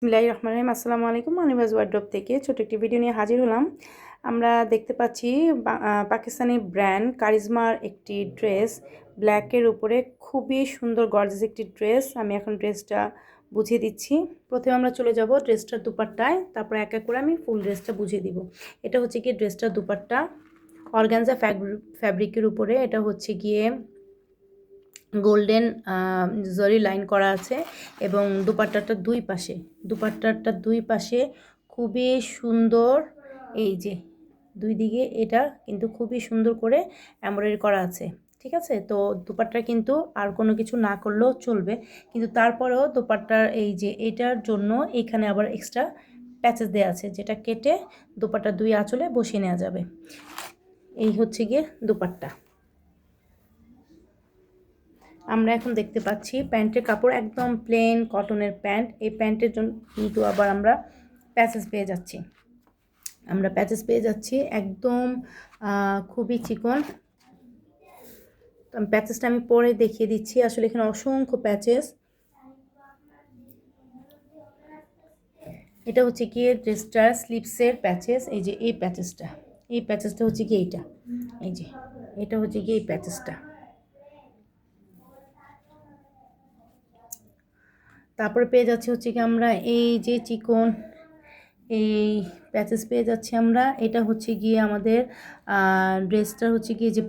বিসমিল্লাহির রহমানির রহিম। আসসালামু আলাইকুম। মানিবাজ ওয়ার্ড্রপ থেকে ছোট একটি ভিডিও নিয়ে হাজির হলাম। আমরা দেখতে পাচ্ছি পাকিস্তানি ব্র্যান্ড কারিজমার একটি ড্রেস, ব্ল্যাকের উপরে খুবই সুন্দর গর্জিয়াস একটি ড্রেস। আমি এখন ড্রেসটা বুঝিয়ে দিচ্ছি। প্রথমে আমরা চলে যাব ড্রেসটার দুপাট্টায়, তারপর এক এক করে আমি ফুল ড্রেসটা বুঝিয়ে দিব। এটা হচ্ছে গিয়ে ড্রেসটার দুপাট্টা, অর্গানজা ফ্যাব্রিকের উপরে। এটা হচ্ছে গিয়ে গোল্ডেন জরি লাইন করা আছে এবং দুপাট্টাটার দুই পাশে খুবই সুন্দর, এই যে দুই দিকে এটা কিন্তু খুবই সুন্দর করে এমব্রয়ডারি করা আছে। ঠিক আছে, তো দুপাট্টা কিন্তু আর কোনো কিছু না করলেও চলবে, কিন্তু তারপরেও দুপাট্টার এই যে এটার জন্য এখানে আবার এক্সট্রা প্যাচেস দেওয়া আছে, যেটা কেটে দুপাট্টার দুই আঁচলে বসিয়ে নেওয়া যাবে। এই হচ্ছে গিয়ে দুপাট্টা। আমরা এখন দেখতে পাচ্ছি প্যান্টের কাপড় একদম প্লেন কটনের প্যান্ট। এই প্যান্টের জন্য কিন্তু আবার আমরা প্যাচেস পেয়ে যাচ্ছি একদম খুবই চিকন। প্যাচেসটা আমি পরে দেখিয়ে দিচ্ছি। আসলে এখানে অসংখ্য প্যাচেস। এটা হচ্ছে কি ড্রেসটার স্লিপসের প্যাচেস। এই যে এই প্যাচেসটা হচ্ছে কি এইটা, এই যে এটা হচ্ছে কি এই প্যাচেসটা। তারপরে পেয়ে যাচ্ছি হচ্ছে কি আমরা এই যে চিকন এই প্যাচেস পেয়ে যাচ্ছি আমরা। এটা হচ্ছে গিয়ে আমাদের ড্রেসটা হচ্ছে গিয়ে যে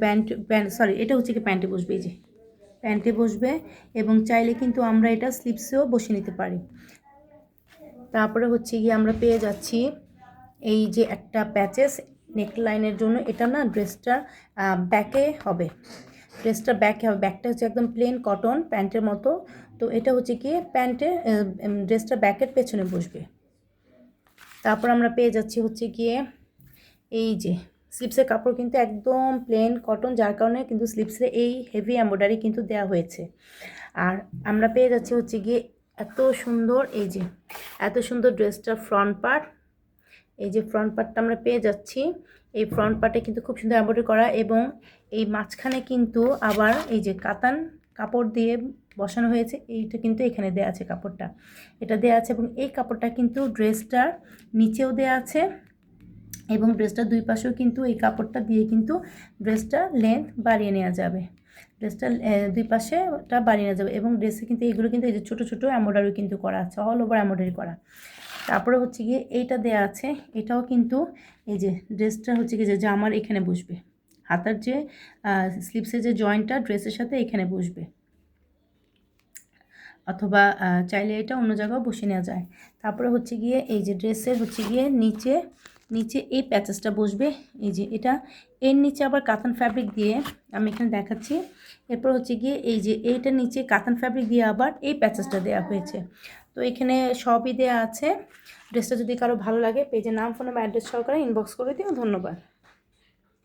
এটা হচ্ছে কি প্যান্টে বসবে, এই যে প্যান্টে বসবে এবং চাইলে কিন্তু আমরা এটা স্লিপসেও বসে নিতে পারি। তারপরে হচ্ছে গিয়ে আমরা পেয়ে যাচ্ছি এই যে একটা প্যাচেস নেকলাইনের জন্য। এটা না ড্রেসটার ব্যাকে হবে, ব্যাকটা হচ্ছে একদম প্লেন কটন প্যান্টের মতো। তো এটা হচ্ছে গিয়ে ড্রেসটা ব্যাকের পেছনে বসবে। তারপর আমরা পেয়ে যাচ্ছি হচ্ছে গিয়ে এই যে স্লিপসের কাপড় কিন্তু একদম প্লেন কটন, যার কারণে কিন্তু স্লিপসে এই হেভি এমব্রয়ডারি কিন্তু দেওয়া হয়েছে। আর আমরা পেয়ে যাচ্ছি হচ্ছে গিয়ে এত সুন্দর ড্রেসটার ফ্রন্ট পার্ট। এই যে ফ্রন্ট পার্টটা আমরা পেয়ে যাচ্ছি। এই ফ্রন্ট পার্টে কিন্তু খুব সুন্দর এমব্রয়ডারি করা এবং এই মাঝখানে কিন্তু আবার এই যে কাতান কাপড় দিয়ে বসানো হয়েছে। এইটা কিন্তু এখানে দেওয়া আছে, কাপড়টা এটা দেওয়া আছে এবং এই কাপড়টা কিন্তু ড্রেসটার নিচেও দেওয়া আছে এবং ড্রেসটার দুই পাশেও কিন্তু এই কাপড়টা দিয়ে কিন্তু ড্রেসটার লেন্থ বাড়িয়ে নেওয়া যাবে। ড্রেসটার দুই পাশেটা বাড়িয়ে নেওয়া যাবে এবং ড্রেসে কিন্তু এগুলো কিন্তু এই যে ছোটো ছোটো এমব্রয়ডারি কিন্তু করা আছে, অল ওভার এমব্রয়ডারি করা। তারপরে হচ্ছে গিয়ে এইটা দেওয়া আছে, এটাও কিন্তু এই যে ড্রেসটা হচ্ছে গিয়ে যে জামার এখানে বসবে, হাতার যে স্লিপসের যে জয়েন্টটা ড্রেসের সাথে এখানে বসবে, অথবা চাইলে এটা অন্য জায়গাও বসে নেওয়া যায়। তারপরে হচ্ছে গিয়ে এই যে ড্রেসের হচ্ছে গিয়ে নিচে এই প্যাচেসটা বসবে। এই যে এর নিচে আবার কাতান ফ্যাব্রিক দিয়ে আমি এখানে দেখাচ্ছি। এরপর হচ্ছে গিয়ে এই যে এইটার নিচে কাতান ফ্যাব্রিক দিয়ে আবার এই প্যাচেসটা দেওয়া হয়েছে। তো এখানে সবই দেওয়া আছে। ড্রেসটা যদি কারো ভালো লাগে পেজে নাম, ফোন বা অ্যাড্রেস সহকারে ইনবক্স করে দিও। ধন্যবাদ।